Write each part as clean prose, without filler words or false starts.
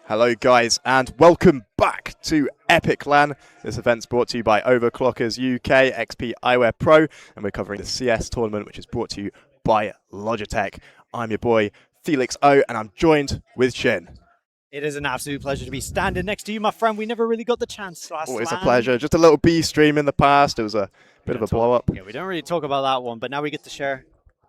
Hello guys and welcome back to Epic LAN. This event's brought to you by Overclockers UK, XP Eyewear Pro, and we're covering the CS tournament, which is brought to you by Logitech. I'm your boy Felix O, and I'm joined with Shin. It is an absolute pleasure to be standing next to you, my friend. We never really got the chance last Always LAN. a pleasure. Just a little B stream in the past. It was a bit of a blow up. Yeah, we don't really talk about that one, but now we get to share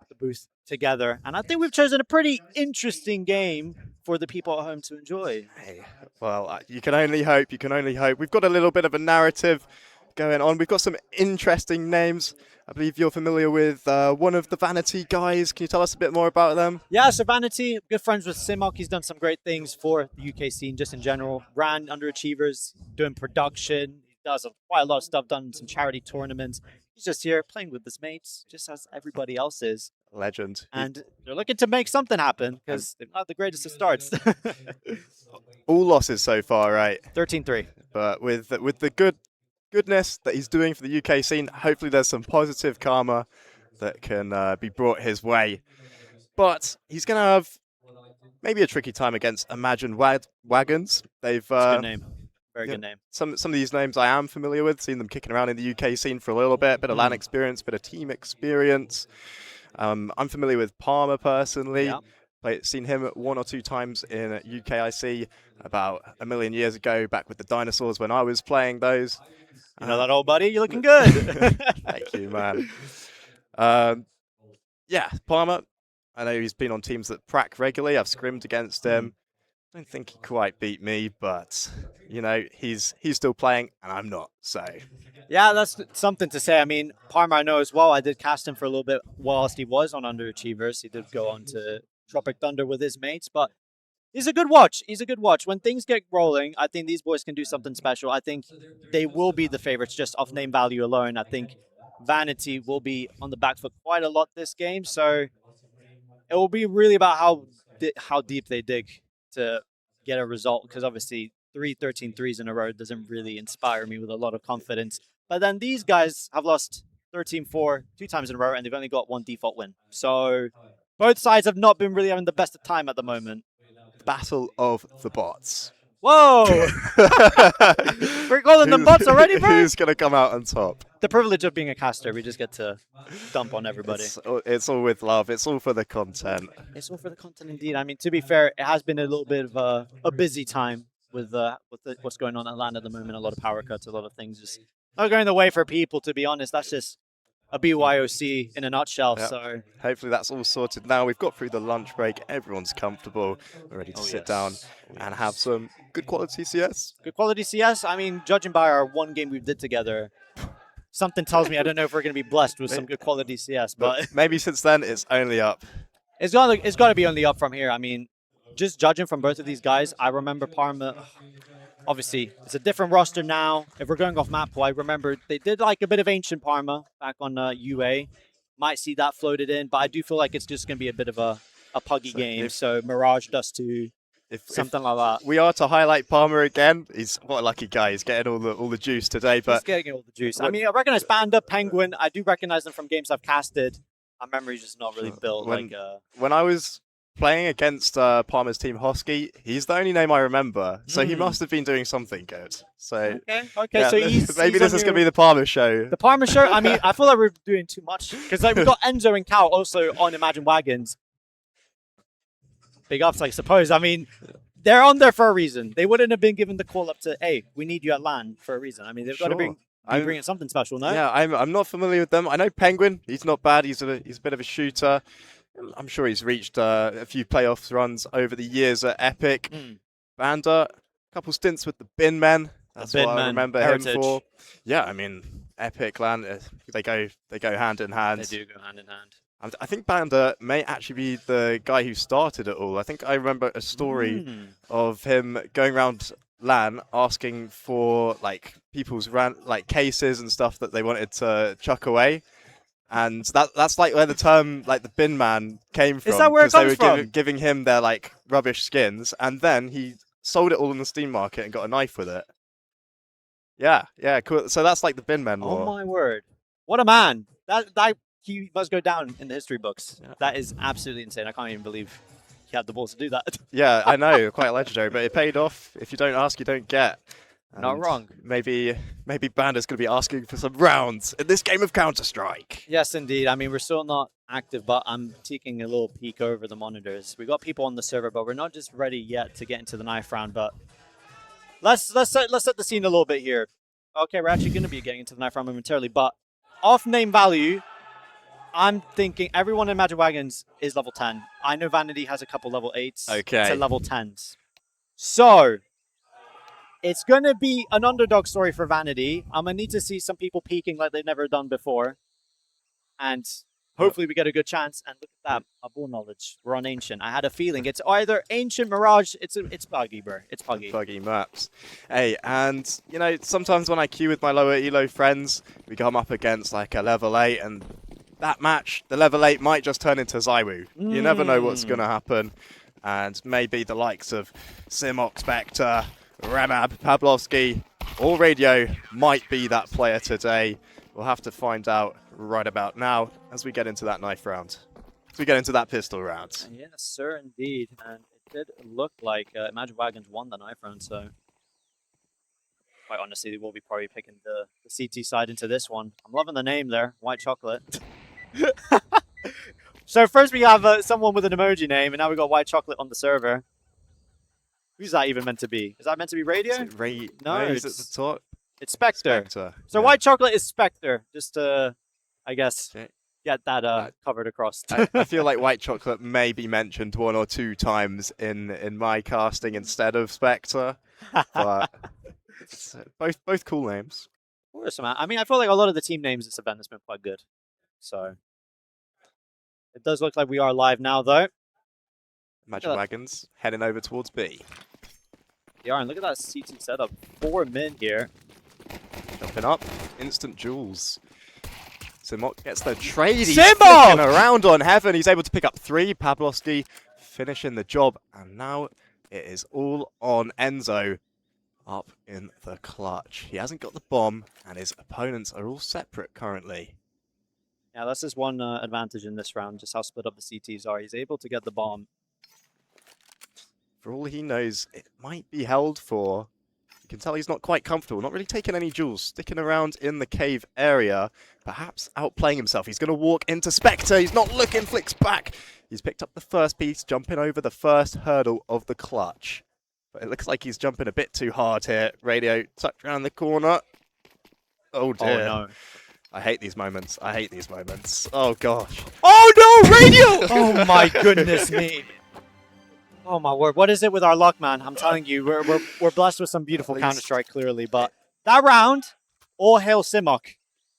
the booth together. And I think we've chosen a pretty interesting game for the people at home to enjoy. Hey, well, you can only hope. You can only hope. We've got a little bit of a narrative going on. We've got some interesting names. I believe you're familiar with one of the VNTY guys. Can you tell us a bit more about them? Yeah, so VNTY, good friends with Simok. He's done some great things for the UK scene just in general. Ran Underachievers, doing production. He does quite a lot of stuff, done some charity tournaments. He's just here playing with his mates, just as everybody else is. Legend. And they're looking to make something happen because they're not the greatest of starts. All losses so far, right? 13-3. But with the goodness that he's doing for the UK scene, hopefully there's some positive karma that can be brought his way. But he's going to have maybe a tricky time against Imagine Wagons. They've That's a good name. Very good name. Some of these names I am familiar with, seen them kicking around in the UK scene for a little bit of LAN experience, bit of team experience. I'm familiar with Palmer personally. Yeah. Seen him one or two times in UKIC about a million years ago, back with the dinosaurs when I was playing those. You know that old buddy? You're looking good. Thank you, man. Yeah, Palmer. I know he's been on teams that prac regularly. I've scrimmed against him. I don't think he quite beat me, but you know, he's still playing and I'm not, so. Yeah, that's something to say. I mean, Palmer I know as well. I did cast him for a little bit whilst he was on Underachievers. He did go on to Tropic Thunder with his mates, but he's a good watch. He's a good watch. When things get rolling, I think these boys can do something special. I think they will be the favorites just off name value alone. I think VNTY will be on the back foot quite a lot this game, so it will be really about how deep they dig to get a result, because obviously 13-3s in a row doesn't really inspire me with a lot of confidence. But then these guys have lost 13-4 two times in a row, and they've only got one default win. So both sides have not been really having the best of time at the moment. Battle of the bots. Whoa! We're calling them bots already, bro? Who's going to come out on top? The privilege of being a caster, we just get to dump on everybody. It's all with love. It's all for the content. It's all for the content indeed. I mean, to be fair, it has been a little bit of a busy time with what's going on at LAN at the moment. A lot of power cuts, a lot of things just not going the way for people, to be honest. That's just a BYOC in a nutshell. Yep. So hopefully that's all sorted now. We've got through the lunch break. Everyone's comfortable. We're ready to sit down and have some good quality CS. Good quality CS. I mean, judging by our one game we did together, something tells me I don't know if we're going to be blessed with some good quality CS. But maybe since then it's only up. It's got to be only up from here. I mean, just judging from both of these guys, I remember Parma. Obviously, it's a different roster now. If we're going off map, I remember they did like a bit of Ancient Parma back on UA. Might see that floated in, but I do feel like it's just going to be a bit of a puggy game. So Mirage Dust 2, something like that. We are to highlight Palmer again. What a lucky guy. He's getting all the juice today. But he's getting all the juice. I mean, I recognize Panda, Penguin. I do recognize them from games I've casted. My memory's just not really built. When I was playing against Palmer's team Hosky, he's the only name I remember, so he must have been doing something good. So okay. Yeah, so maybe this is gonna be the Palmer show. The Palmer show. I mean, I feel like we're doing too much because we've got Enzo and Cal also on Imagine Wagons. Big ups, I suppose. I mean, they're on there for a reason. They wouldn't have been given the call up to, hey, we need you at LAN for a reason. I mean, they've got to bring it something special, no? Yeah, I'm not familiar with them. I know Penguin. He's not bad. He's a bit of a shooter. I'm sure he's reached a few playoffs runs over the years at Epic. Banda, a couple stints with the Bin Men. That's what I remember him for. Yeah, I mean, Epic LAN, they go hand in hand. They do go hand in hand. I think Banda may actually be the guy who started it all. I think I remember a story of him going around LAN asking for like people's cases and stuff that they wanted to chuck away. And that's like where the term like the bin man came from. Is that where it comes from? They were giving him their like rubbish skins, and then he sold it all in the Steam market and got a knife with it. Yeah, cool. So that's like the bin man lore. Oh my word! What a man! That he must go down in the history books. Yeah. That is absolutely insane. I can't even believe he had the balls to do that. Yeah, I know, quite legendary, but it paid off. If you don't ask, you don't get. Not And wrong. Maybe Banda's going to be asking for some rounds in this game of Counter-Strike. Yes, indeed. I mean, we're still not active, but I'm taking a little peek over the monitors. We got people on the server, but we're not just ready yet to get into the knife round. But let's set the scene a little bit here. Okay, we're actually going to be getting into the knife round momentarily, but off name value, I'm thinking everyone in Magic Wagons is level 10. I know Vanity has a couple level 8s Okay. to level 10s. So it's going to be an underdog story for Vanity. I'm going to need to see some people peaking like they've never done before. And hopefully we get a good chance. And look at that, our ball knowledge. We're on Ancient. I had a feeling. It's either Ancient, Mirage. It's buggy, bro. It's buggy. Buggy maps. Hey, and, you know, sometimes when I queue with my lower elo friends, we come up against like a level 8, and that match, the level 8 might just turn into Zywoo. You never know what's going to happen. And maybe the likes of Simok, Spectre, Ramab, Pavlovsky, or Radio might be that player today. We'll have to find out right about now as we get into that knife round. As we get into that pistol round. Yes, sir, indeed. And it did look like Magic Wagons won the knife round, so quite honestly, we'll be probably picking the CT side into this one. I'm loving the name there, White Chocolate. So first we have someone with an emoji name, and now we got White Chocolate on the server. Who's that even meant to be? Is that meant to be Radio? No, he's at the top. It's Spectre. So yeah. White Chocolate is Spectre. Just to, I guess, get that covered across. I feel like White Chocolate may be mentioned 1 or 2 times in my casting instead of Spectre, but it's, both cool names. Of course, man. I mean, I feel like a lot of the team names this event has been quite good. So it does look like we are live now, though. Magic Wagons heading over towards B. They are, and look at that CT setup. 4 men here. Jumping up, instant duels. Simok gets the trade. He's Simok! flicking around on Heaven. He's able to pick up 3. Pavlovsky finishing the job. And now it is all on Enzo up in the clutch. He hasn't got the bomb, and his opponents are all separate currently. Yeah, that's just one advantage in this round, just how split up the CTs are. He's able to get the bomb. For all he knows, it might be held for. You can tell he's not quite comfortable, not really taking any duels, sticking around in the cave area, perhaps outplaying himself. He's going to walk into Spectre. He's not looking, flicks back. He's picked up the first piece, jumping over the first hurdle of the clutch. But it looks like he's jumping a bit too hard here. Radio tucked around the corner. Oh dear. Oh no. I hate these moments. I hate these moments. Oh gosh. Oh no, Radio! Oh my goodness me. Oh my word. What is it with our luck, man? I'm telling you, we're blessed with some beautiful Counter-Strike, clearly. But that round, all hail Simok.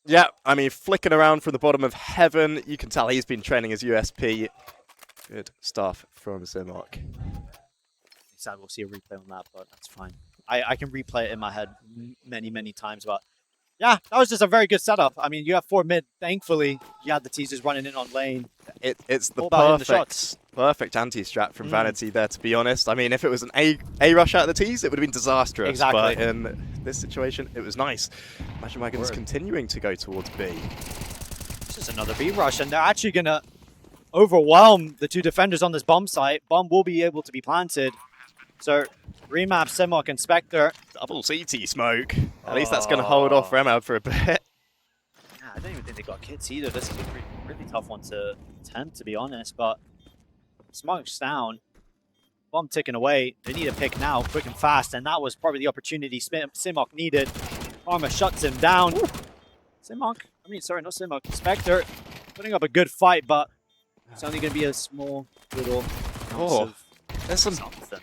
Yeah, I mean, flicking around from the bottom of Heaven. You can tell he's been training his USP. Good stuff from Simok. Sad we'll see a replay on that, but that's fine. I can replay it in my head many times, but yeah, that was just a very good setup. I mean, you have 4 mid. Thankfully, you had the teasers running in on lane. It's the perfect anti-strat from Vanity there, to be honest. I mean, if it was an A rush out of the tees, it would have been disastrous. Exactly. But in this situation, it was nice. Magic Wagons continuing to go towards B. This is another B rush, and they're actually going to overwhelm the 2 defenders on this bomb site. Bomb will be able to be planted. So, remap, Simok, and Spectre. Double CT smoke. At least that's going to hold off Remab for a bit. Yeah, I don't even think they got kits either. This is a really tough one to attempt, to be honest. But Smoke's down. Bomb ticking away. They need a pick now, quick and fast. And that was probably the opportunity Simok needed. Armor shuts him down. Not Simok. Spectre putting up a good fight, but it's only going to be a small little there's some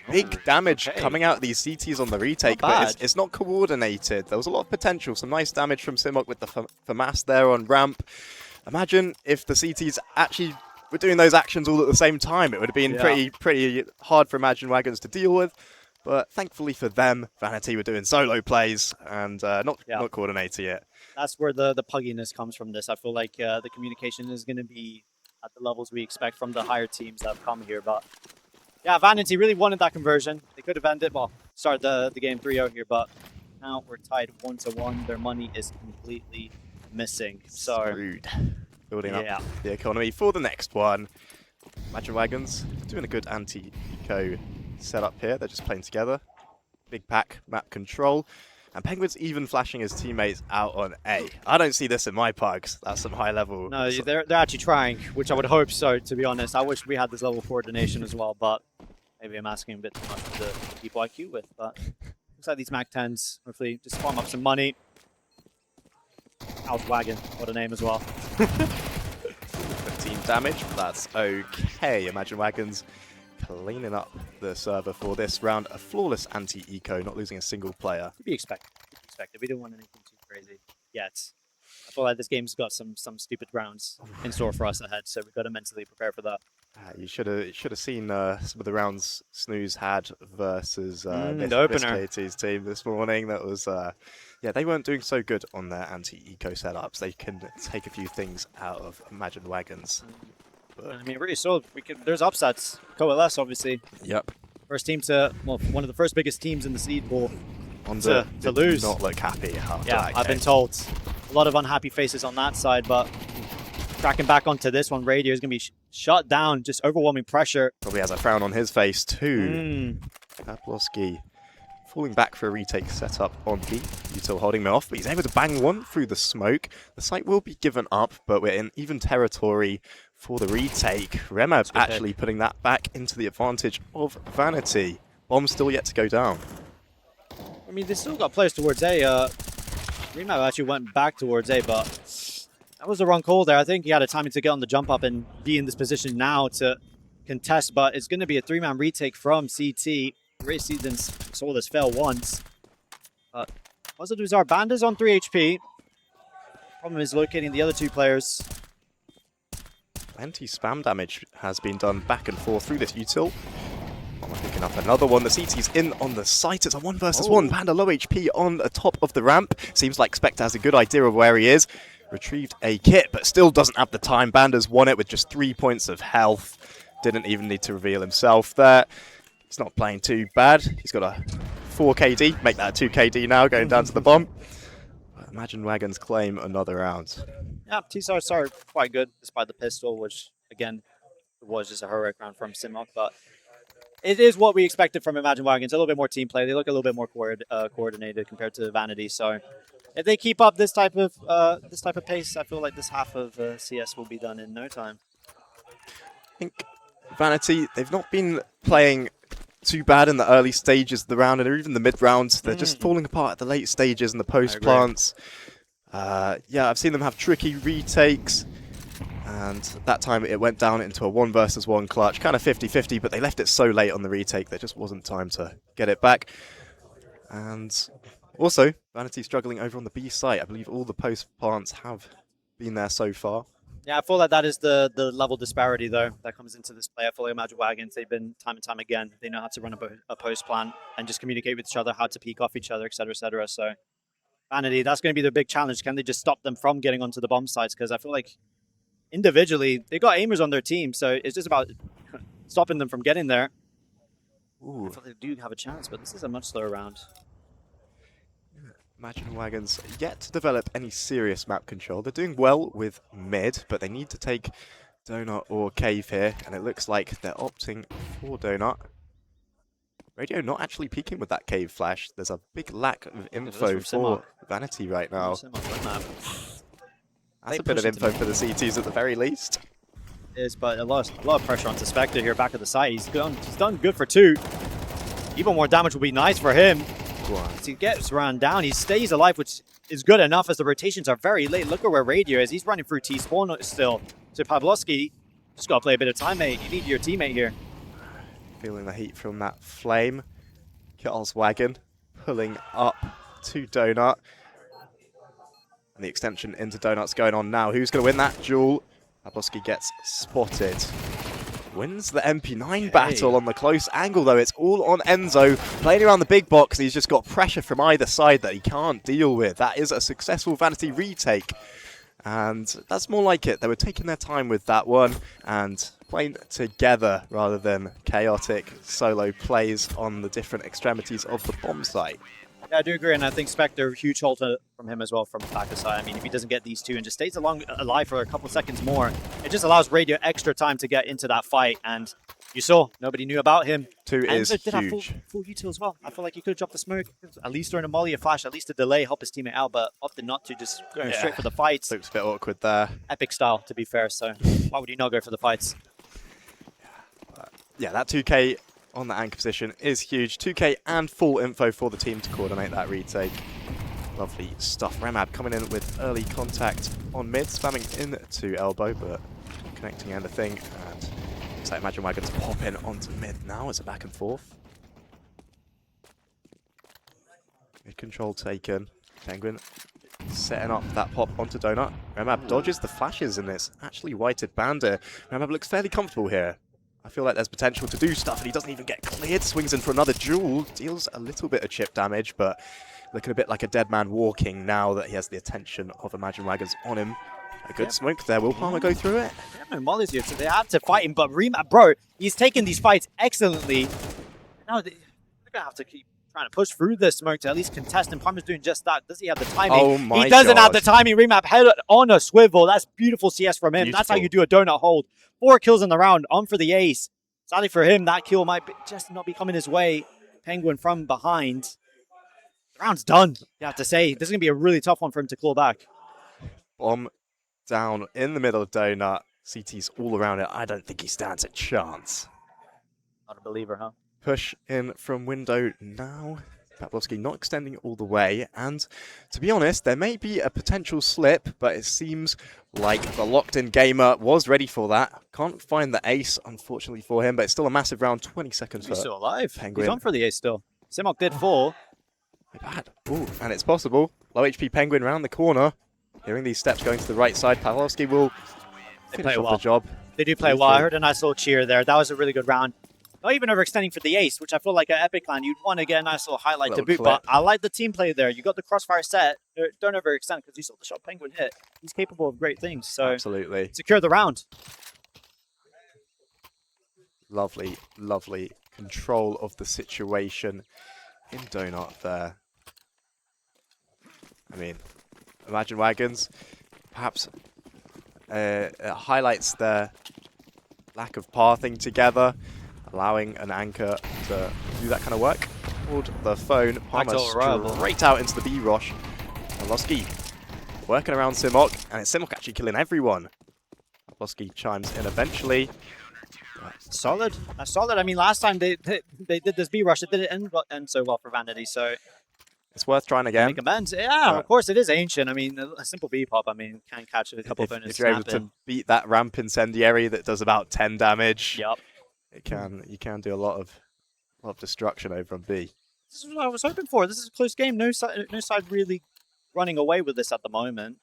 big damage coming out of these CTs on the retake, but it's not coordinated. There was a lot of potential. Some nice damage from Simok with the FAMAS there on ramp. Imagine if the CTs actually were doing those actions all at the same time. It would have been pretty hard for Magic Wagons to deal with. But thankfully for them, Vanity were doing solo plays and not coordinating it. That's where the pugginess comes from this. I feel like the communication is going to be at the levels we expect from the higher teams that have come here. But yeah, Vanity really wanted that conversion. They could have ended, started the game 3-0 here, but now we're tied 1-1. Their money is completely missing. So Screwed. Building up the economy for the next one. Imagine Wagons doing a good anti-eco setup here. They're just playing together. Big pack, map control. And Penguin's even flashing his teammates out on A. I don't see this in my pugs. That's some high level. No, they're actually trying, which I would hope so, to be honest. I wish we had this level of coordination as well, but maybe I'm asking a bit too much to keep IQ with. But looks like these Mac 10s, hopefully just farm up some money. House Wagon, what a name as well. 15 damage, that's okay. Imagine Wagons cleaning up the server for this round. A flawless anti-eco, not losing a single player. To be expected. We didn't want anything too crazy yet. I feel like this game's got some stupid rounds in store for us ahead, so we've got to mentally prepare for that. You should have seen some of the rounds Snooze had versus the opener. KT's team this morning. That was yeah, they weren't doing so good on their anti-eco setups. They can take a few things out of Imagine Wagons. I mean, really, so there's upsets. Coalesce, obviously. Yep. First team to, well, one of the first biggest teams in the seed pool to lose. Not look happy after yeah, that I've been told. A lot of unhappy faces on that side, but tracking back onto this one, Radio is going to be shut down. Just overwhelming pressure. Probably has a frown on his face too. Pawlowski falling back for a retake setup on B. Util holding him off, but he's able to bang one through the smoke. The site will be given up, but we're in even territory for the retake. Remab actually putting that back into the advantage of Vanity. Bomb still yet to go down. I mean, they still got players towards A. Remab actually went back towards A, but that was the wrong call there. I think he had a timing to get on the jump up and be in this position now to contest, but it's going to be a 3-man retake from CT. Race Seasons saw this fail once. Positives are Banda's on 3 HP. Problem is locating the other two players. Plenty spam damage has been done back and forth through this util. Picking up another one. The CT's in on the site. It's a 1 versus 1. Panda low HP on the top of the ramp. Seems like Spectre has a good idea of where he is. Retrieved a kit, but still doesn't have the time. Banda's won it with just 3 points of health. Didn't even need to reveal himself there. He's not playing too bad. He's got a 4 KD. Make that a 2 KD now, going down to the bomb. But Imagine Wagons claim another round. Yeah, T-Stars are quite good, despite the pistol, which, again, was just a heroic round from Simok. But it is what we expected from Imagine Wagons. A little bit more team play. They look a little bit more coordinated compared to Vanity. So if they keep up this type of pace, I feel like this half of CS will be done in no time. I think Vanity, they've not been playing too bad in the early stages of the round and even the mid rounds. They're just falling apart at the late stages and the post plants. Yeah, I've seen them have tricky retakes, and that time it went down into a 1 versus 1 clutch, kind of 50-50, but they left it so late on the retake there just wasn't time to get it back. And also, Vanity struggling over on the B site. I believe all the post plants have been there so far. Yeah, I feel like that is the level disparity, though, that comes into this play. I feel like Imagine Wagons, they've been time and time again. They know how to run a post plan and just communicate with each other, how to peek off each other, etc., etc. So, Vanity, that's going to be the big challenge. Can they just stop them from getting onto the bomb sites? Because I feel like individually, they got aimers on their team, so it's just about stopping them from getting there. Ooh. I feel they do have a chance, but this is a much slower round. Imagine Wagons yet to develop any serious map control. They're doing well with mid, but they need to take Donut or Cave here, and it looks like they're opting for Donut. Radio not actually peeking with that Cave flash. There's a big lack of info for Vanity right now. That's a bit of info for the CTs at the very least. It is, but a lot of pressure onto Spectre here back at the site. He's done good for 2. Even more damage will be nice for him. As he gets run down, he stays alive, which is good enough as the rotations are very late. Look at where Radio is. He's running through T-spawn still. So Pawlowski, just got to play a bit of time, mate. You need your teammate here. Feeling the heat from that flame. Charles Wagon pulling up to Donut. And the extension into Donut's going on now. Who's going to win that duel? Pawlowski gets spotted. Wins the MP9 battle on the close angle, though. It's all on Enzo, playing around the big box, and he's just got pressure from either side that he can't deal with. That is a successful Vanity retake, and that's more like it. They were taking their time with that one and playing together rather than chaotic solo plays on the different extremities of the bomb site. Yeah, I do agree, and I think Spectre, huge hold from him as well from attacker side. I mean, if he doesn't get these two and just stays alive for a couple seconds more, it just allows Radio extra time to get into that fight, and you saw, nobody knew about him. Two and is did have huge. full util as well. I feel like he could have dropped the smoke, at least during a molly, a flash, at least a delay, help his teammate out, but opted not to, just going straight for the fights. Looks a bit awkward there. Epic style, to be fair, so why would you not go for the fights? Yeah, that 2K on the anchor position is huge. 2K and full info for the team to coordinate that retake. Lovely stuff. Remab coming in with early contact on mid, spamming into elbow, but not connecting anything. And looks like Imagine Wagons pop in onto mid now as a back and forth. Mid control taken. Penguin setting up that pop onto Donut. Remab dodges the flashes in this actually whited bandit. Remab looks fairly comfortable here. I feel like there's potential to do stuff, and he doesn't even get cleared. Swings in for another duel, deals a little bit of chip damage, but looking a bit like a dead man walking now that he has the attention of Imagine Wagons on him. A good smoke there. Will Palmer go through it? They have no mollies here, so they have to fight him, but Remap, bro, he's taking these fights excellently. Now they're going to have to keep trying to push through the smoke to at least contest, and Palmer's doing just that. Does he have the timing? Oh my He doesn't have God. the timing. Remap head on a swivel. That's beautiful CS from him. Beautiful. That's how you do a donut hold. 4 kills in the round, on for the ace. Sadly for him, that kill might just not be coming his way. Penguin from behind. The round's done, you have to say. This is going to be a really tough one for him to claw back. Bomb down in the middle of Donut. CT's all around it. I don't think he stands a chance. Not a believer, huh? Push in from window now. Pavlovsky not extending all the way, and to be honest, there may be a potential slip, but it seems like the locked-in gamer was ready for that. Can't find the ace, unfortunately for him, but it's still a massive round. 20 seconds He's for still alive. Penguin. He's on for the ace still. Simok did fall. Bad. Ooh, and it's possible. Low HP Penguin round the corner. Hearing these steps going to the right side, Pavlovsky will finish off the job. They do play well. I heard a nice little cheer there. That was a really good round. Not even overextending for the ace, which I feel like at Epic Land, you'd want to get a nice little highlight to boot. But I like the team play there. You got the crossfire set. Don't overextend because you saw the shot Penguin hit. He's capable of great things. So absolutely. Secure the round. Lovely, lovely control of the situation in Donut there. I mean, Imagine Wagons, perhaps it highlights their lack of pathing together, allowing an anchor to do that kind of work. Hold the phone, Palmer straight out into the B-Rosh. Pavlovsky working around Simok, and it's Simok actually killing everyone. Pavlovsky chimes in eventually. Solid. That's solid. I mean, last time they did this B-Rush, it didn't end so well for Vanity, so it's worth trying again. Make amends. Yeah, of course it is ancient. I mean, a simple B-pop, I mean, can catch a couple of bonus if you're able to beat that ramp incendiary that does about 10 damage. Yep. You can do a lot of destruction over on B. This is what I was hoping for. This is a close game. No side really running away with this at the moment.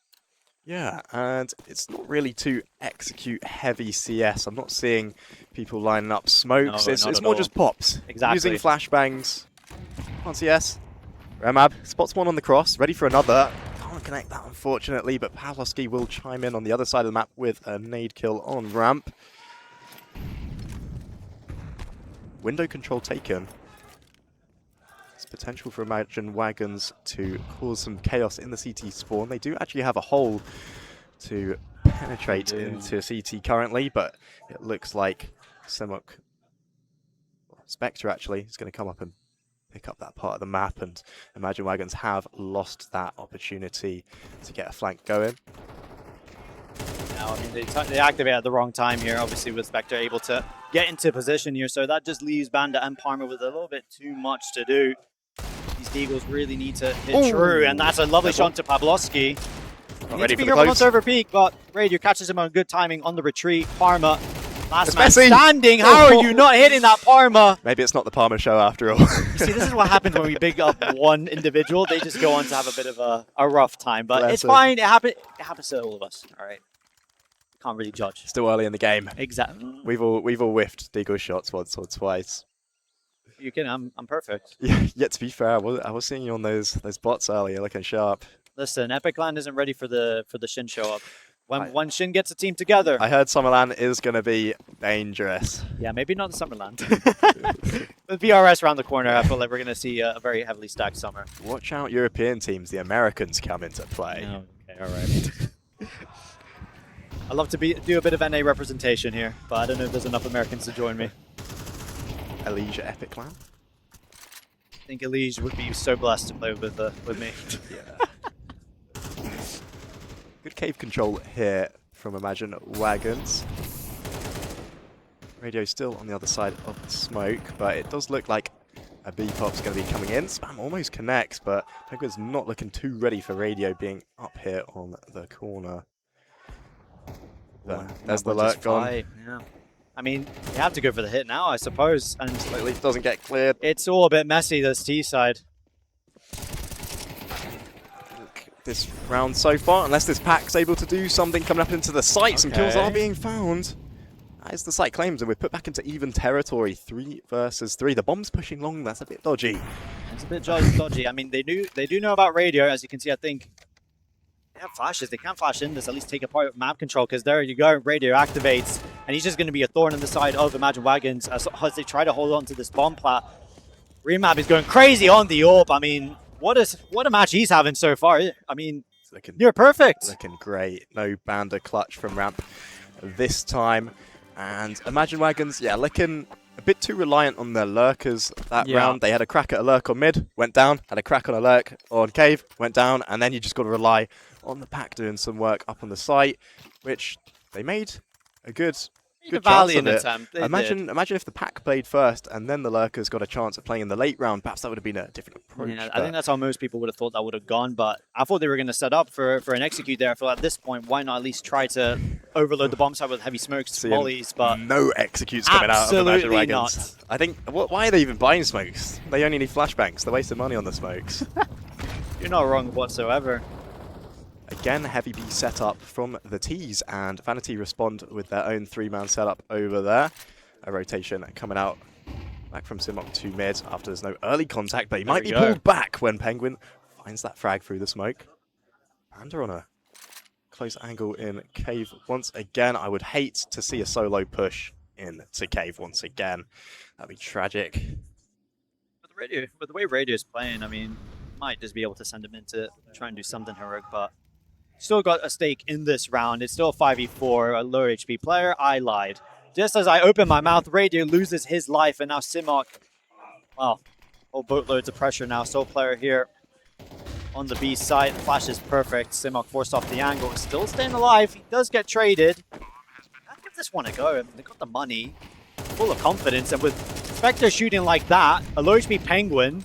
Yeah, and it's not really too execute heavy CS. I'm not seeing people lining up smokes. No, it's more just pops. Exactly. Using flashbangs on CS. Remab spots one on the cross, ready for another. Can't connect that unfortunately, but Pavlovsky will chime in on the other side of the map with a nade kill on ramp. Window control taken. There's potential for Imagine Wagons to cause some chaos in the CT spawn. They do actually have a hole to penetrate into CT currently, but it looks like Simok, Spectre actually, is going to come up and pick up that part of the map, and Imagine Wagons have lost that opportunity to get a flank going. Now, I mean, they activate at the wrong time here, obviously, with Spectre able to get into position here, so that just leaves Bandit and Parma with a little bit too much to do. These Deagles really need to hit true, and that's a lovely shot to Pavlovsky. He needs to be careful on server peak, but Radio catches him on good timing on the retreat. Parma, last man standing. How are you not hitting that Parma? Maybe it's not the Parma show after all. You see, this is what happens when we big up one individual. They just go on to have a bit of a rough time, but it's fine. It happens to all of us. All right, can't really judge. Still early in the game. Exactly. We've all whiffed Deagle shots once or twice. You can. I'm perfect. Yeah. Yet to be fair, I was seeing you on those bots earlier, looking sharp. Listen, Epic Land isn't ready for the Shin show up. when Shin gets a team together. I heard Summerland is going to be dangerous. Yeah, maybe not Summerland. With VRS around the corner, I feel like we're going to see a very heavily stacked summer. Watch out, European teams. The Americans come into play. Oh, okay, all right. I'd love to do a bit of NA representation here, but I don't know if there's enough Americans to join me. Elysia Epic Clan. I think Elige would be so blessed to play with me. Yeah. Good cave control here from Imagine Wagons. Radio still on the other side of the smoke, but it does look like a B-pop's going to be coming in. Spam almost connects, but Penguin's not looking too ready for Radio being up here on the corner. There's the lurk gone. Yeah. I mean, you have to go for the hit now, I suppose. And Leaf doesn't get cleared. It's all a bit messy, this T side. This round so far, unless this pack's able to do something coming up into the site, some kills are being found. As the site claims, and we're put back into even territory, 3 versus 3. The bomb's pushing long, that's a bit dodgy. It's a bit dodgy. I mean, they do know about radio, as you can see. I think they have flashes. They can flash in this, at least take apart with map control, because there you go, radio activates, and he's just going to be a thorn in the side of Imagine Wagons as they try to hold on to this bomb plat. Remap is going crazy on the AWP. I mean, what a match he's having so far. I mean, near perfect. Looking great. No Banda clutch from Ramp this time. And Imagine Wagons, yeah, looking a bit too reliant on their lurkers that round. They had a crack at a lurk on mid, went down, had a crack on a lurk on cave, went down, and then you just got to rely on the pack doing some work up on the site, which they made a good chance of it. Imagine if the pack played first and then the lurkers got a chance at playing in the late round. Perhaps that would have been a different approach. Yeah, I think that's how most people would have thought that would have gone, but I thought they were going to set up for an execute there. I feel at this point, why not at least try to overload the bomb site with heavy smokes, mollies, but no executes coming out of Imagine Wagons. Not. I think, why are they even buying smokes? They only need flashbangs. They're wasting money on the smokes. You're not wrong whatsoever. Again, heavy B setup from the T's, and Vanity respond with their own 3-man setup over there. A rotation coming out back from Simok to mid after there's no early contact, but he might be pulled back when Penguin finds that frag through the smoke. Panda on a close angle in cave once again. I would hate to see a solo push into cave once again. That'd be tragic. But the way Radio's playing, I mean, might just be able to send him in to try and do something heroic, but still got a stake in this round. It's still a 5v4, a low HP player. I lied. Just as I open my mouth, Radio loses his life, and now Simok, well, whole boatloads of pressure now. Sole player here on the B side. Flash is perfect. Simok forced off the angle. Still staying alive. He does get traded. I'd give this one a go. I mean, they got the money, full of confidence, and with Spectre shooting like that, a low HP Penguin,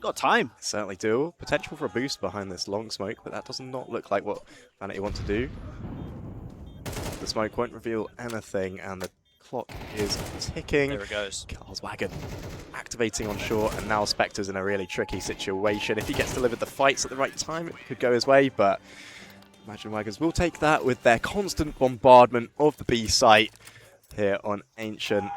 got time. Certainly do. Potential for a boost behind this long smoke, but that does not look like what Vanity want to do. The smoke won't reveal anything, and the clock is ticking. There it goes. Carl's Wagon activating on shore, and now Spectre's in a really tricky situation. If he gets delivered the fights at the right time, it could go his way, but Imagine Wagons will take that with their constant bombardment of the B site here on Ancient.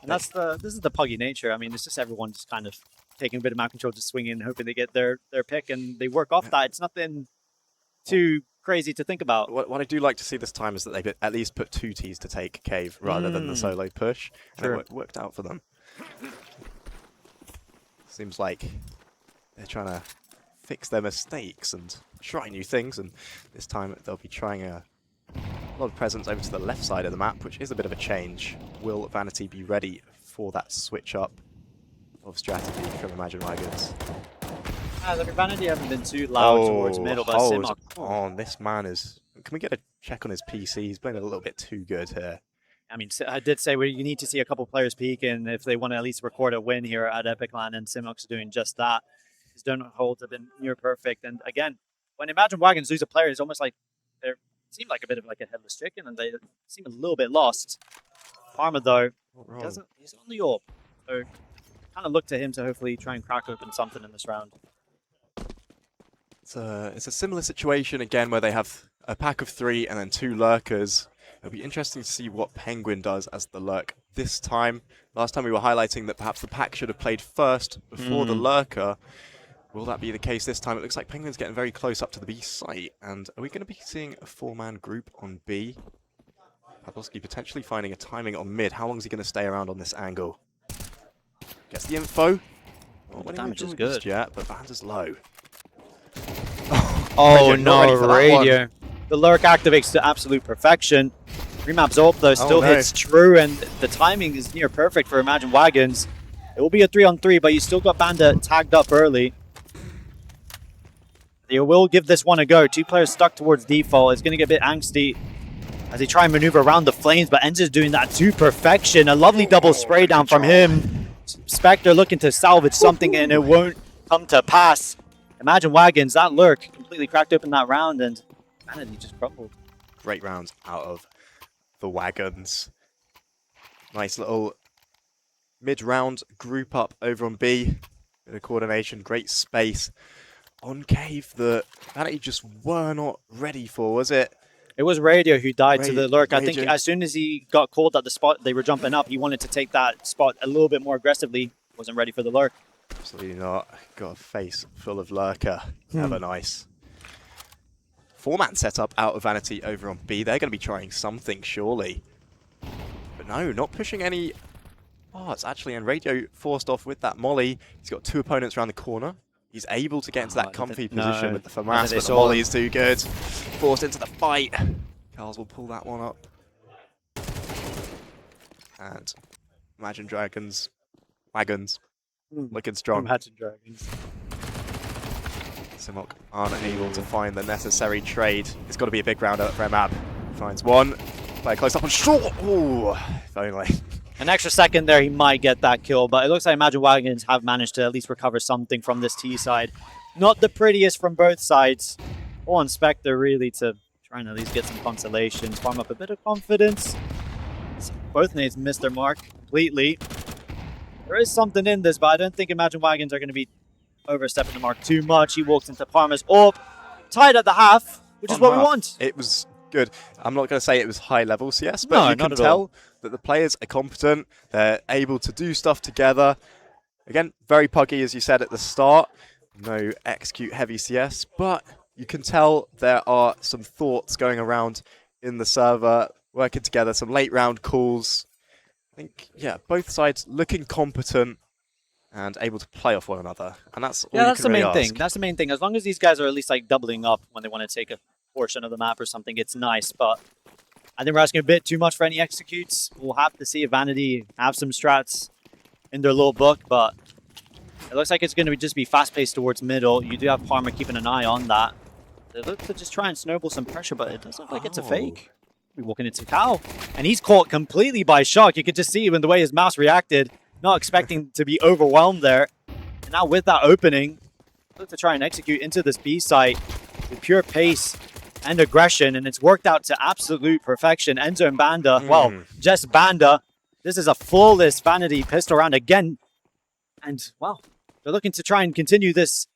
And this is the puggy nature. I mean, it's just everyone just kind of taking a bit of map control, just swinging, hoping they get their pick, and they work off that. It's nothing too crazy to think about. What I do like to see this time is that they at least put 2 Ts to take cave rather than the solo push, and it worked out for them. Seems like they're trying to fix their mistakes and try new things, and this time they'll be trying a lot of presence over to the left side of the map, which is a bit of a change. Will Vanity be ready for that switch up of strategy from Imagine Wagons? Look, Vanity haven't been too loud towards middle, but Simok. Oh, this man is... Can we get a check on his PC? He's playing a little bit too good here. I mean, I did say you need to see a couple players peak, and if they want to at least record a win here at Epic Land, and Simok's doing just that. His donut holds have been near perfect, and again, when Imagine Wagons lose a player, it's almost like they seem like a bit of like a headless chicken, and they seem a little bit lost. Parma, though, he's on the AWP, so kind of look to him to hopefully try and crack open something in this round. It's a similar situation again where they have a pack of 3 and then 2 lurkers. It'll be interesting to see what Penguin does as the lurk this time. Last time we were highlighting that perhaps the pack should have played first before the lurker. Will that be the case this time? It looks like Penguin's getting very close up to the B site. And are we going to be seeing a 4-man group on B? Pawlowski potentially finding a timing on mid. How long is he going to stay around on this angle? Gets the info. Oh, the damage is good. Yet, but Banda's low. Oh Radio, not ready no, for that Radio. one. The lurk activates to absolute perfection. Remap's ult though still no. hits true, and the timing is near perfect for Imagine Wagons. It will be a 3-on-3, but you still got Banda tagged up early. They will give this one a go. 2 players stuck towards default. It's going to get a bit angsty as they try and maneuver around the flames, but Enza's doing that to perfection. A lovely double spray down from him. Spectre looking to salvage something, and it won't come to pass. Imagine Wagons, that lurk completely cracked open that round, and Vanity just crumbled. Great rounds out of the Wagons. Nice little mid-round group up over on B. Bit of coordination, great space. On Cave, the Vanity just were not ready for, was it? It was Radio who died to the lurk. I think Radio. as soon as he got called at the spot they were jumping up, he wanted to take that spot a little bit more aggressively. Wasn't ready for the lurk. Absolutely not. Got a face full of lurker. Never nice. 4-man setup out of Vanity over on B. They're going to be trying something, surely. But no, not pushing any parts, actually. And Radio forced off with that molly. He's got 2 opponents around the corner. He's able to get into that comfy position with the FAMAS, but the molly is too good. Forced into the fight. Carls will pull that one up. And Imagine Wagons, looking strong. Imagine Dragons. Simok unable to find the necessary trade. It's got to be a big round out for Mab. Finds one. Play close up on short. Ooh, if only. An extra second there, he might get that kill, but it looks like Imagine Wagons have managed to at least recover something from this T side. Not the prettiest from both sides. All on Spectre really to try and at least get some consolation, farm up a bit of confidence. Both nades missed their mark completely. There is something in this, but I don't think Imagine Wagons are going to be overstepping the mark too much. He walks into Parma's AWP, tied at the half, which is what we want. It was good. I'm not going to say it was high level CS, but you can tell that the players are competent. They're able to do stuff together. Again, very puggy, as you said at the start. No execute heavy CS, but you can tell there are some thoughts going around in the server, working together, some late round calls. I think, yeah, both sides looking competent and able to play off one another. And that's all that's you the can main really thing. ask. That's the main thing. As long as these guys are at least like doubling up when they want to take a portion of the map or something, it's nice. But I think we're asking a bit too much for any executes. We'll have to see if Vanity have some strats in their little book, but it looks like it's going to just be fast-paced towards middle. You do have Parma keeping an eye on that. They look to just try and snowball some pressure, but it does look like it's a fake. We're walking into Cal, and he's caught completely by shock. You could just see in the way his mouse reacted, not expecting to be overwhelmed there. And now with that opening, look to try and execute into this B site with pure pace and aggression, and it's worked out to absolute perfection. Enzo and Banda, well, just Banda. This is a flawless Vanity pistol round again. And, wow, they're looking to try and continue this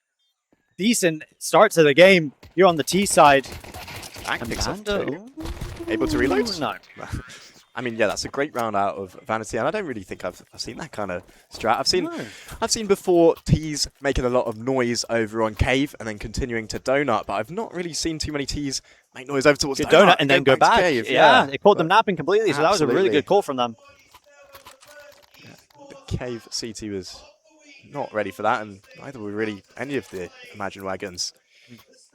decent start to the game here on the T side. And picks off 2. Able to reload? No. I mean, yeah, that's a great round out of Vanity, and I don't really think I've seen that kind of strat. I've seen before T's making a lot of noise over on Cave and then continuing to Donut, but I've not really seen too many T's make noise over towards Donut and then go back. Cave. Yeah, they caught them napping completely, so that was a really good call from them. Yeah, the Cave CT was not ready for that, and neither were really any of the Imagine Wagons.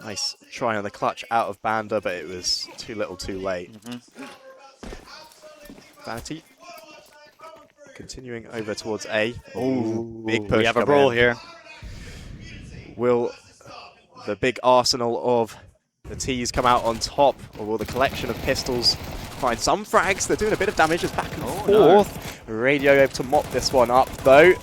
Nice try on the clutch out of Banda, but it was too little too late. Vanity continuing over towards A. Oh, big push. We have a brawl here. Will the big arsenal of the T's come out on top, or will the collection of pistols find some frags? They're doing a bit of damage. It's back and forth. No. Radio able to mop this one up, though.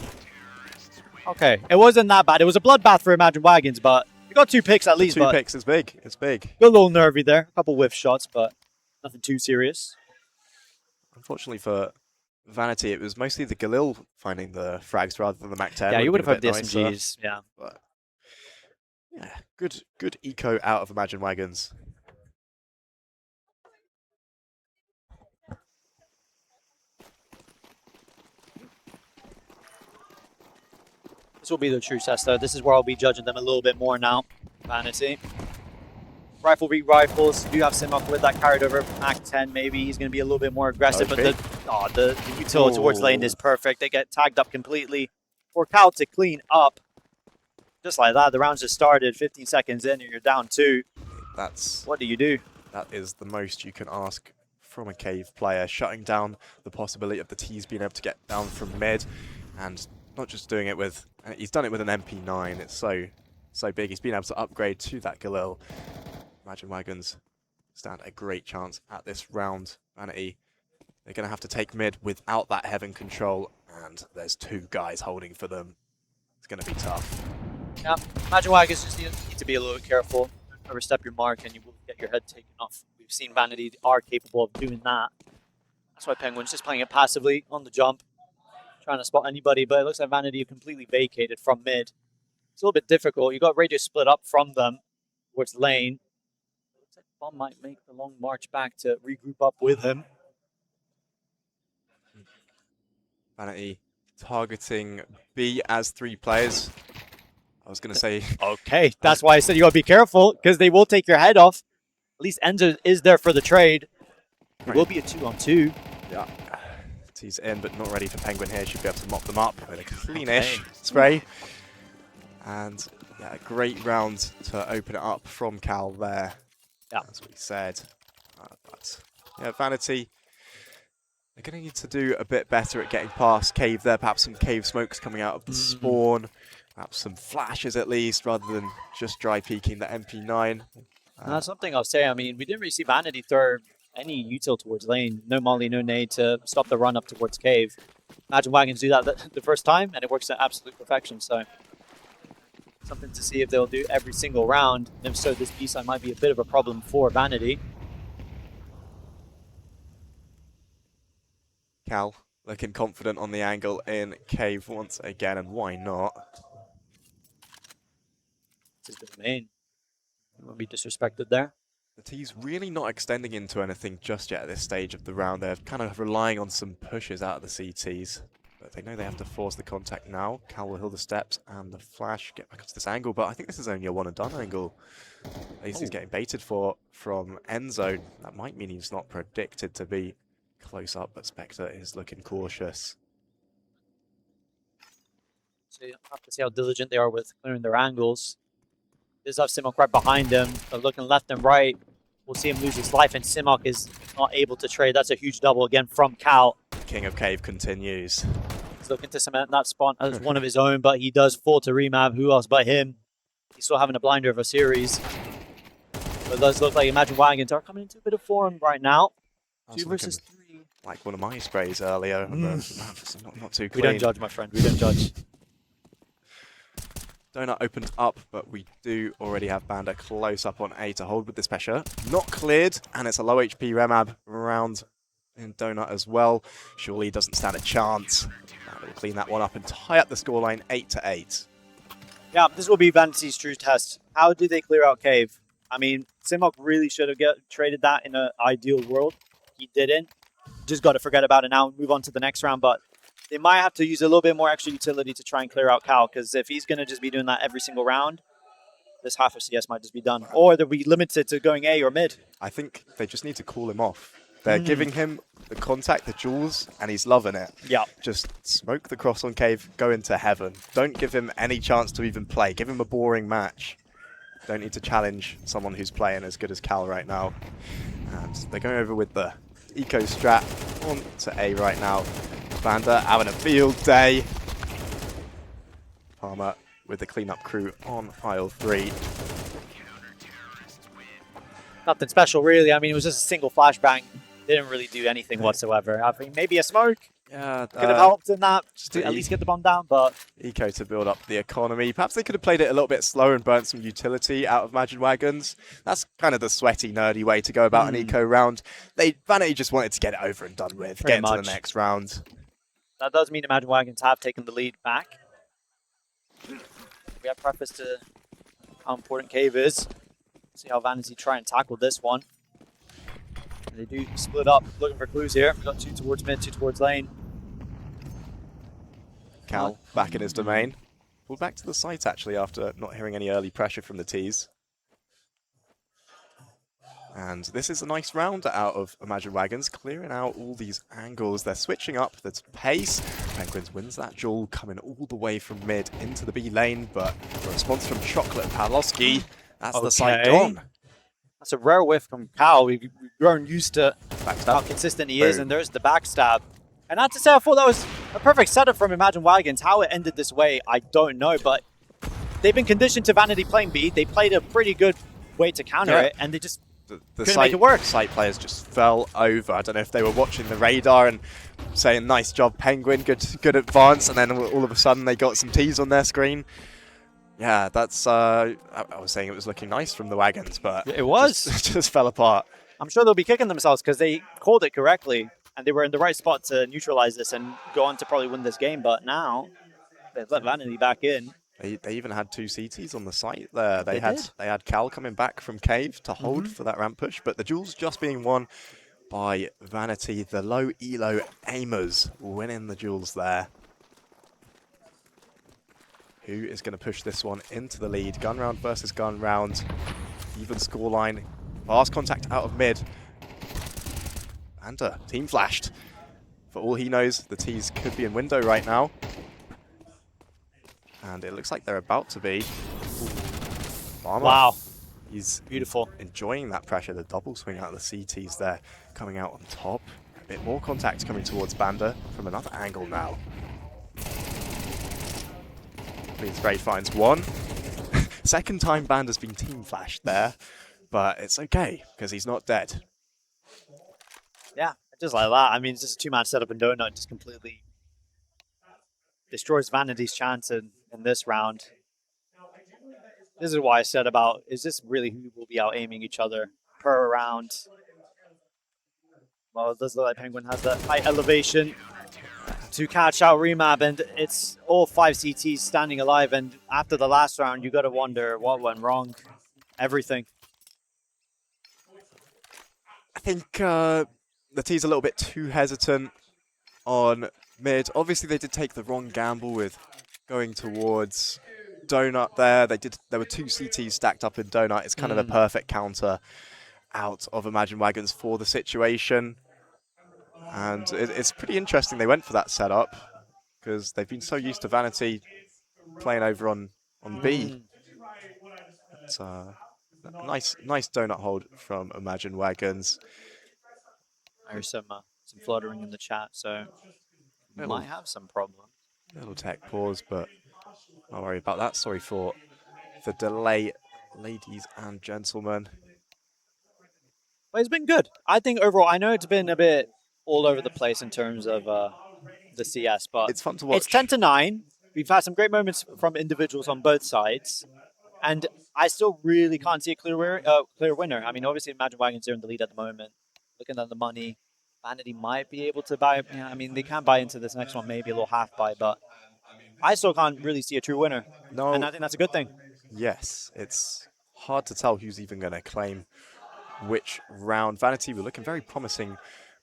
Okay, it wasn't that bad. It was a bloodbath for Imagine Wagons, but we got 2 picks at least. 2 picks is big. It's big. Got a little nervy there. A couple whiff shots, but nothing too serious. Unfortunately for Vanity, it was mostly the Galil finding the frags rather than the Mac-10. Yeah, you would have hoped the SMGs. Yeah. But yeah, good eco out of Imagine Wagons. This will be the true test, though. This is where I'll be judging them a little bit more now. Vanity. Rivalry rifles. Do have Simok with that carried over Act 10. Maybe he's going to be a little bit more aggressive, Okay. but the util towards lane is perfect. They get tagged up completely. For Cal to clean up, just like that. The round's just started. 15 seconds in, and you're down 2. What do you do? That is the most you can ask from a Cave player, shutting down the possibility of the T's being able to get down from mid, and not just doing it with, he's done it with an MP9. It's so big. He's been able to upgrade to that Galil. Imagine Wagons stand a great chance at this round. Vanity, they're going to have to take mid without that heaven control, and there's 2 guys holding for them. It's going to be tough. Yeah, Imagine Wagons just need to be a little bit careful. Overstep your mark and you will get your head taken off. We've seen Vanity are capable of doing that. That's why Penguin's just playing it passively on the jump, trying to spot anybody, but it looks like Vanity are completely vacated from mid. It's a little bit difficult. You got Radius split up from them towards lane. It looks like Bomb might make the long march back to regroup up with him. Vanity targeting B as 3 players. I was going to say... Okay, that's why I said you got to be careful, because they will take your head off. At least Enzo is there for the trade. It will be a 2-on-2. Yeah. He's in, but not ready for Penguin here. Should be able to mop them up with a cleanish spray. And yeah, a great round to open it up from Cal there. Yeah. That's what he said. But yeah, Vanity, they're going to need to do a bit better at getting past Cave there. Perhaps some Cave smokes coming out of the spawn. Perhaps some flashes at least, rather than just dry peeking the MP9. That's something I'll say. I mean, we didn't really see Vanity throw any util towards lane. No molly, no nade to stop the run up towards Cave. Imagine Wagons do that the first time, and it works at absolute perfection. So something to see if they'll do every single round. And if so, this B-side might be a bit of a problem for Vanity. Cal looking confident on the angle in Cave once again, and why not? This is the main. Won't be disrespected there. The T's really not extending into anything just yet at this stage of the round. They're kind of relying on some pushes out of the CTs. But they know they have to force the contact now. Cal will heal the steps and the flash, get back up to this angle. But I think this is only a one-and-done angle. At least he's getting baited for from end zone. That might mean he's not predicted to be close up, but Spectre is looking cautious. So you have to see how diligent they are with clearing their angles. There's have Simok right behind him, but looking left and right. We'll see him lose his life, and Simok is not able to trade. That's a huge double again from Cal. King of Cave continues. He's looking to cement that spawn as one of his own, but he does fall to Remab. Who else but him? He's still having a blinder of a series. But it does look like Imagine Wagons are coming into a bit of form right now. 2 versus 3. Like one of my sprays earlier. Not too clean. We don't judge, my friend. We don't judge. Donut opened up, but we do already have Banda close up on A to hold with this pressure. Not cleared, and it's a low HP Remab round in Donut as well. Surely he doesn't stand a chance. We'll clean that one up and tie up the scoreline 8-8. Yeah, this will be Vanity's true test. How do they clear out Cave? I mean, Simok really should have traded that in an ideal world. He didn't. Just got to forget about it now and move on to the next round, but they might have to use a little bit more extra utility to try and clear out Cal, because if he's going to just be doing that every single round, this half of CS might just be done. Or they'll be limited to going A or mid. I think they just need to call him off. They're giving him the contact, the jewels, and he's loving it. Yeah. Just smoke the cross on Cave, go into heaven. Don't give him any chance to even play. Give him a boring match. Don't need to challenge someone who's playing as good as Cal right now. And they're going over with the eco strat on to A right now. Banda having a field day. Palmer with the cleanup crew on aisle 3. Nothing special, really. I mean, it was just a single flashbang. Didn't really do anything whatsoever. I think maybe a smoke Yeah, could have helped in that, just to to at least get the bomb down, but eco to build up the economy. Perhaps they could have played it a little bit slower and burnt some utility out of Imagine Wagons. That's kind of the sweaty, nerdy way to go about an eco round. Vanity just wanted to get it over and done with, get into the next round. that does mean Imagine Wagons have taken the lead back. We have preface to how important Cave is. See how Vanity try and tackle this one. They do split up, looking for clues here. We've got 2 towards mid, 2 towards lane. Cal back in his domain. pulled back to the site actually after not hearing any early pressure from the T's. And this is a nice round out of Imagine Wagons, clearing out all these angles. They're switching up the pace. Penguins wins that duel, coming all the way from mid into the B lane, but the response from Chocolate and Pawlowski, that's the site gone. That's a rare whiff from Cal. We've grown used to how consistent he is, and there's the backstab. And not to say I thought that was a perfect setup from Imagine Wagons. How it ended this way, I don't know, but they've been conditioned to Vanity playing B. They played a pretty good way to counter it, and they just couldn't make it work. Site players just fell over. I don't know if they were watching the radar and saying, nice job, Penguin, good advance, and then all of a sudden they got some T's on their screen. Yeah, that's, I was saying it was looking nice from the Wagons, but it was. Just fell apart. I'm sure they'll be kicking themselves because they called it correctly, and they were in the right spot to neutralize this and go on to probably win this game, but now they've let Vanity back in. They even had 2 CTs on the site there. They had Cal coming back from Cave to hold for that ramp push, but the duel's just being won by Vanity. The low elo aimers winning the duels there. Who is going to push this one into the lead? Gun round versus gun round. Even scoreline. Fast contact out of mid. And team flashed. For all he knows, the T's could be in window right now. And it looks like they're about to be. Farmer. Wow. He's beautiful. Enjoying that pressure. The double swing out of the CTs there coming out on top. A bit more contact coming towards Banda from another angle now. Means Gray finds one. Second time Banda's been team flashed there, but it's okay because he's not dead. Yeah, just like that. I mean, it's just a 2-man setup and Donut just completely destroys Vanity's chance in this round. This is why I said about, is this really who will be out aiming each other per round? Well, it does look like Penguin has that high elevation to catch out Remap, and it's all 5 CTs standing alive, and after the last round, you got to wonder what went wrong. Everything. I think the T's a little bit too hesitant on mid. Obviously, they did take the wrong gamble with going towards Donut there. There were 2 CTs stacked up in Donut. It's kind of a perfect counter out of Imagine Wagons for the situation. And it's pretty interesting they went for that setup because they've been so used to Vanity playing over on B. It's nice Donut hold from Imagine Wagons. There's some fluttering in the chat, so we might have some problems. Little tech pause, but don't worry about that. Sorry for the delay, ladies and gentlemen. But it's been good. I think overall, I know it's been a bit all over the place in terms of the CS, but it's fun to watch. It's 10-9. We've had some great moments from individuals on both sides, and I still really can't see a clear winner. I mean, obviously, Imagine Wagons are in the lead at the moment. Looking at the money, Vanity might be able to buy. Yeah, I mean, they can buy into this next one, maybe a little half buy, but I still can't really see a true winner. No, and I think that's a good thing. Yes, it's hard to tell who's even going to claim which round. Vanity were looking very promising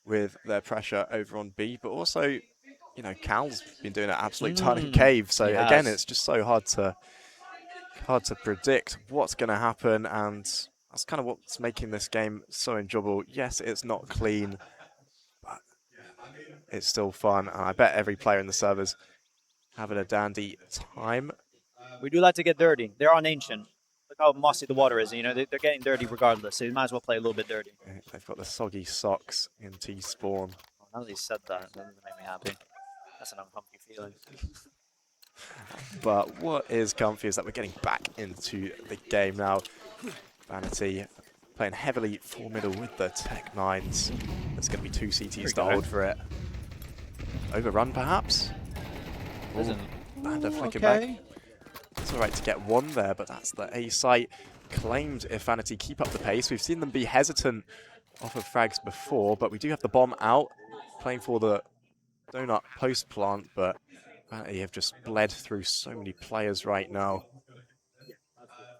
with their pressure over on B, but also, you know, Cal's been doing an absolute ton in Cave. So again, it's just so hard to predict what's going to happen, and that's kind of what's making this game so enjoyable. Yes, it's not clean, but it's still fun, and I bet every player in the servers having a dandy time. We do like to get dirty. They're on Ancient. Look how mossy the water is. You know, they're getting dirty regardless, so you might as well play a little bit dirty. They've got the soggy socks in T-Spawn. Oh, now that he said that doesn't make me happy. That's an uncomfy feeling. But what is comfy is that we're getting back into the game now. Vanity playing heavily for middle with the Tech 9s. There's going to be 2 CTs to hold for it. Overrun, perhaps? Banda flicking back. It's all right to get 1 there, but that's the A site claimed if Vanity keep up the pace. We've seen them be hesitant off of frags before, but we do have the bomb out, playing for the Donut post plant, but Vanity have just bled through so many players right now.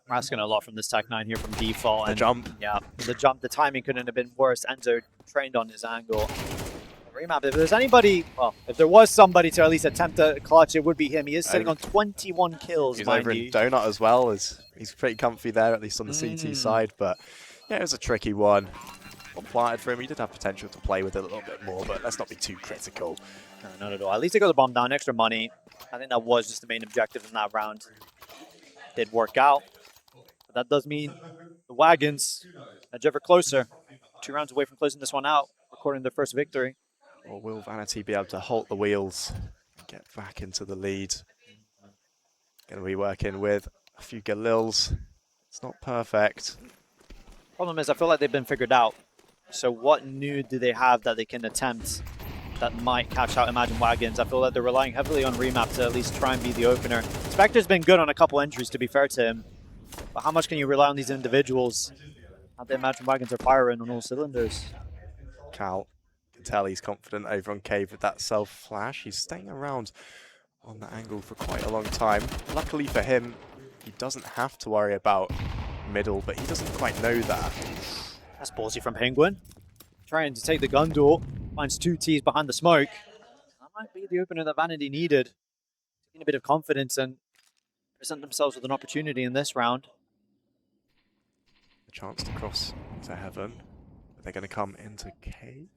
We're asking a lot from this Tech 9 here from default. The jump. Yeah, the jump, the timing couldn't have been worse. Enzo trained on his angle. Remap, if there's anybody, well, if there was somebody to at least attempt to clutch, it would be him. He is sitting on 21 kills, He's mind over you. in Donut as well. He's pretty comfy there, at least on the CT side. But yeah, it was a tricky one. Well planted for him. He did have potential to play with it a little bit more, but let's not be too critical. No, not at all. At least they got the bomb down, extra money. I think that was just the main objective in that round. Did work out. But that does mean the Wagons edge ever closer. 2 rounds away from closing this one out, recording their first victory. Or will Vanity be able to halt the wheels and get back into the lead? Going to be working with a few Galils. It's not perfect. Problem is, I feel like they've been figured out. So what new do they have that they can attempt that might catch out Imagine Wagons? I feel like they're relying heavily on Remap to at least try and be the opener. Spectre's been good on a couple entries, to be fair to him. But how much can you rely on these individuals? How the Imagine Wagons are firing on all cylinders. Cal can tell he's confident over on Cave with that self-flash. He's staying around on that angle for quite a long time. Luckily for him, he doesn't have to worry about middle, but he doesn't quite know that. That's ballsy from Penguin. Trying to take the gun duel. Finds 2 Ts behind the smoke. That might be the opener that Vanity needed. Taking a bit of confidence and present themselves with an opportunity in this round. A chance to cross to heaven. They're going to come into Cave.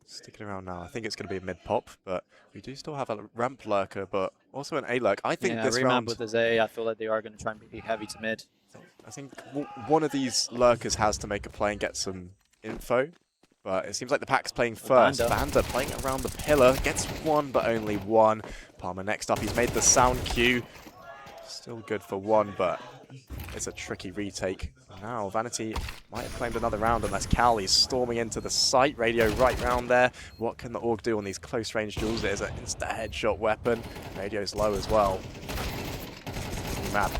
Sticking around now. I think it's going to be a mid-pop, but we do still have a ramp lurker, but also an A-lurk. I think this round... with his A, I feel like they are going to try and be heavy to mid. I think one of these lurkers has to make a play and get some info, but it seems like the pack's playing first. Vanda playing around the pillar, gets one, but only one. Palmer next up, he's made the sound cue. Still good for one, but it's a tricky retake. Now Vanity might have claimed another round unless Cowley's storming into the site. Radio right round there. What can the Org do on these close range duels? It is an insta headshot weapon. Radio's low as well. Map.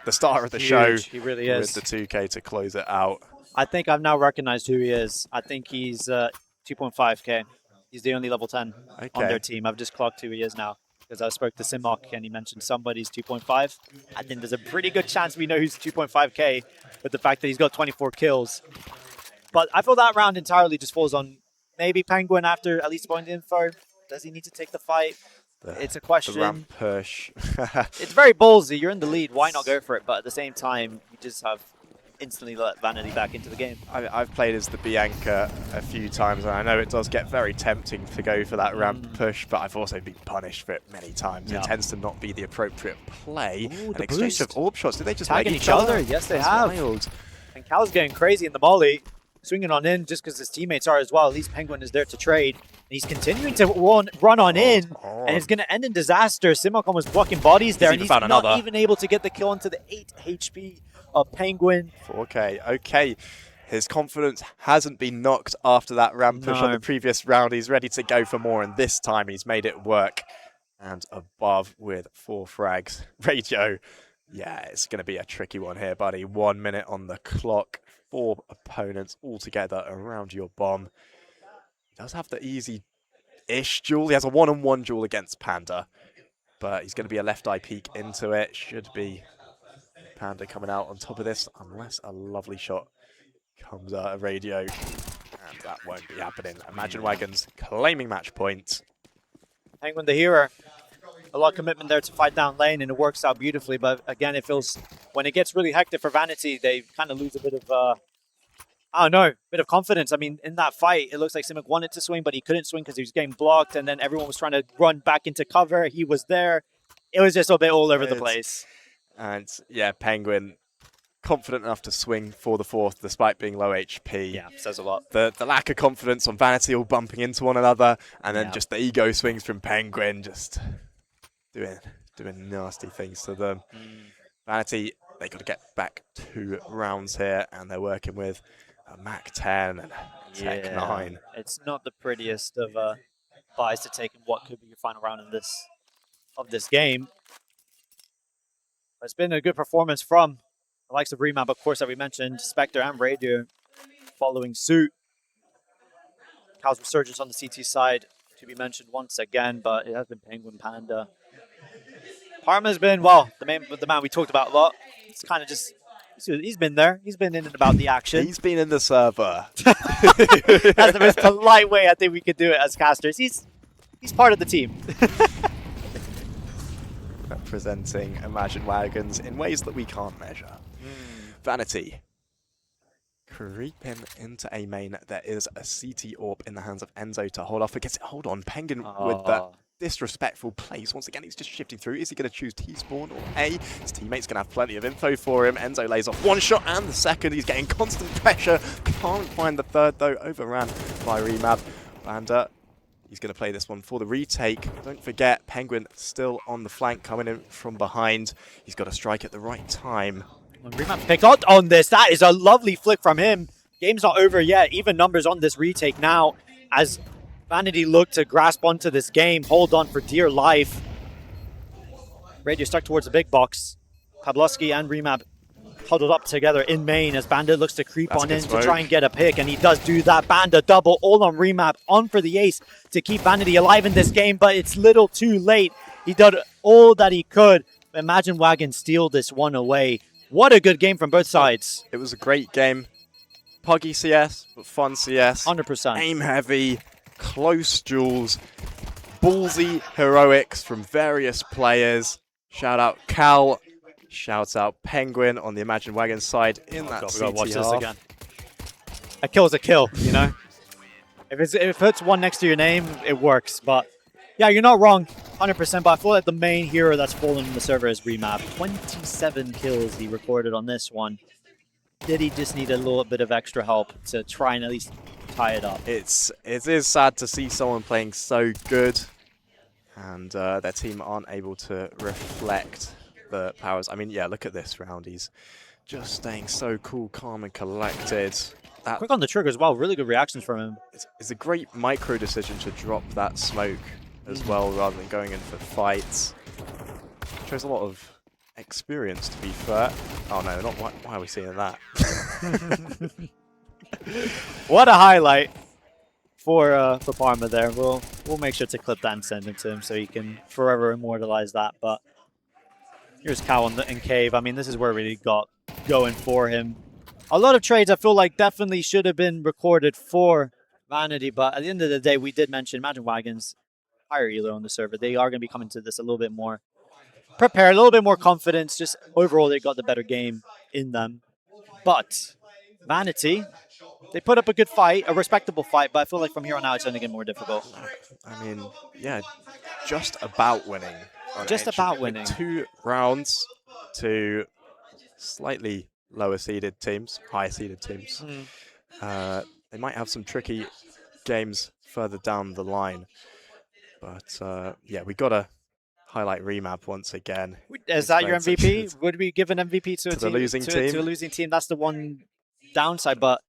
The star of the show. He really is. With the 2K to close it out. I think I've now recognized who he is. I think he's 2.5k. He's the only level 10 on their team. I've just clocked who he is now. Because I spoke to Simok and he mentioned somebody's 2.5. I think there's a pretty good chance we know who's 2.5k with the fact that he's got 24 kills. But I feel that round entirely just falls on maybe Penguin after at least point info. Does he need to take the fight? It's a question. The ramp push. It's very ballsy. You're in the lead. Why not go for it? But at the same time, you just have instantly let Vanity back into the game. I've played as the Bianca a few times, and I know it does get very tempting to go for that ramp push, but I've also been punished for it many times. It tends to not be the appropriate play. Ooh, An exchange of orb shots. Did they just tagging leg each other? Yes, they That's have. Wild. And Cal's getting crazy in the molly, swinging on in just because his teammates are as well. At least Penguin is there to trade. And he's continuing to run on in, and it's going to end in disaster. Simok almost blocking bodies there, and he's not even able to get the kill into the 8 HP of Penguin. 4K, okay. His confidence hasn't been knocked after that ramp push on the previous round. He's ready to go for more, and this time he's made it work. And above with 4 frags. Radio, yeah, it's going to be a tricky one here, buddy. 1 minute on the clock. 4 opponents all together around your bomb. He does have the easy-ish duel. He has a one-on-one duel against Panda, but he's going to be a left eye peek into it. Should be Panda coming out on top of this, unless a lovely shot comes out of Radio, and that won't be happening. Imagine Wagons claiming match point. Penguin the hero. A lot of commitment there to fight down lane, and it works out beautifully, but again, it feels, when it gets really hectic for Vanity, they kind of lose a bit of, I don't know, bit of confidence. I mean, in that fight, it looks like Simic wanted to swing, but he couldn't swing because he was getting blocked, and then everyone was trying to run back into cover. He was there. It was just a bit all over the place. And yeah, Penguin confident enough to swing for the 4th despite being low HP. Yeah, says a lot. The lack of confidence on Vanity, all bumping into one another, and then just the ego swings from Penguin, just doing nasty things to them. Vanity, they got to get back 2 rounds here, and they're working with a Mac 10 and a Tech 9. It's not the prettiest of buys to take in what could be your final round of this game. It's been a good performance from the likes of Remap, of course, that we mentioned, Spectre and Radio following suit. Cal's resurgence on the CT side to be mentioned once again, but it has been Penguin Panda. Parma's been, well, the man we talked about a lot. It's kind of just He's been there. He's been in and about the action. He's been in the server. That's the most polite way I think we could do it as casters. He's part of the team. Representing Imagine Wagons in ways that we can't measure. Vanity. Creeping into A main. There is a CT AWP in the hands of Enzo to hold off against it. Hold on, Penguin with that disrespectful place. Once again, he's just shifting through. Is he going to choose T-spawn or A? His teammate's going to have plenty of info for him. Enzo lays off one shot and the second. He's getting constant pressure. Can't find the third, though. Overran by Remab. Banda, he's going to play this one for the retake. Don't forget, Penguin still on the flank, coming in from behind. He's got to strike at the right time. Remab pick out on this. That is a lovely flick from him. Game's not over yet. Even numbers on this retake now as Vanity look to grasp onto this game, hold on for dear life. Radio stuck towards the big box. Pavlovsky and Remab huddled up together in main as Bandit looks to creep on in to try and get a pick, and he does do that. Bandit double all on Remab, on for the ace to keep Vanity alive in this game, but it's little too late. He did all that he could. Imagine Wagon steal this one away. What a good game from both sides. It was a great game. Puggy CS, but fun CS. 100%. Aim heavy, close duels, ballsy heroics from various players. Shout out Cal, shout out Penguin on the Imagine Wagon side in that God, we CT gotta watch this half. again. A kill's a kill, you know? If it's one next to your name, it works. But yeah, you're not wrong, 100%. But I feel like the main hero that's fallen in the server is Remab. 27 kills he recorded on this one. Did he just need a little bit of extra help to try and at least tie it up? It is sad to see someone playing so good and their team aren't able to reflect the powers. I mean, yeah, look at this round. He's just staying so cool, calm, and collected. That Quick on the trigger as well. Really good reactions from him. it's a great micro decision to drop that smoke as well, rather than going in for fights. Shows a lot of experience, to be fair. Oh no, not why are we seeing that? What a highlight for Parma there. We'll make sure to clip that and send it to him so he can forever immortalize that. But here's Cow in Cave. I mean, this is where we got going for him. A lot of trades I feel like definitely should have been recorded for Vanity, but at the end of the day, we did mention Imagine Wagons higher elo on the server. They are going to be coming to this a little bit more prepared, a little bit more confidence. Just overall, they got the better game in them. But Vanity, they put up a good fight, a respectable fight, but I feel like from here on out, it's only getting more difficult. I mean, yeah, just about winning. Just about winning. 2 rounds to slightly lower seeded teams, higher seeded teams. They might have some tricky games further down the line. But yeah, we got to highlight Remab once again. Is that your MVP? Would we give an MVP to the losing team? To a losing team, that's the one downside. But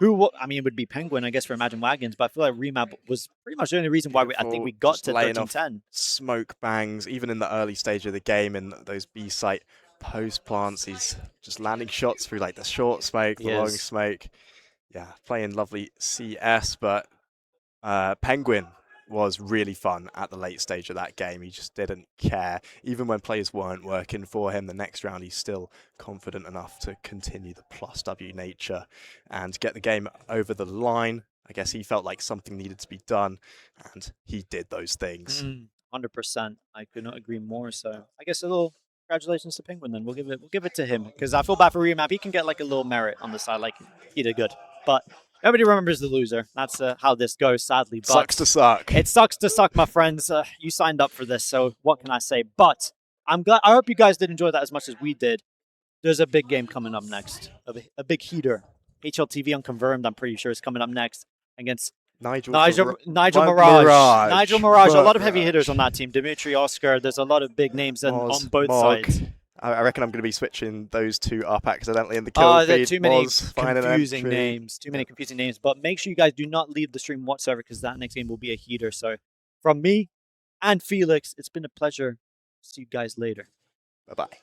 I mean, it would be Penguin, I guess, for Imagine Wagons. But I feel like Remab was pretty much the only reason why I think we got to 13-10. Smoke bangs, even in the early stage of the game, in those B site post plants, he's just landing shots through like the short smoke, the long smoke. Yeah, playing lovely CS, but Penguin was really fun at the late stage of that game. He just didn't care. Even when players weren't working for him, the next round he's still confident enough to continue the plus W nature and get the game over the line. I guess he felt like something needed to be done, and he did those things. 100%. I could not agree more. So I guess a little congratulations to Penguin then. We'll give it to him, because I feel bad for Remab. He can get like a little merit on the side, like he did good. But everybody remembers the loser. That's how this goes, sadly. But sucks to suck. It sucks to suck, my friends. You signed up for this, so what can I say? But I'm glad. I hope you guys did enjoy that as much as we did. There's a big game coming up next. A big heater. HLTV unconfirmed, I'm pretty sure, is coming up next against Nigel Mirage. Nigel Mirage. A lot of heavy hitters on that team. Dimitri, Oscar. There's a lot of big names on both sides. I reckon I'm going to be switching those two up accidentally in the kill feed. There are too many confusing names. Too many confusing names. But make sure you guys do not leave the stream whatsoever, because that next game will be a heater. So from me and Felix, it's been a pleasure. See you guys later. Bye-bye.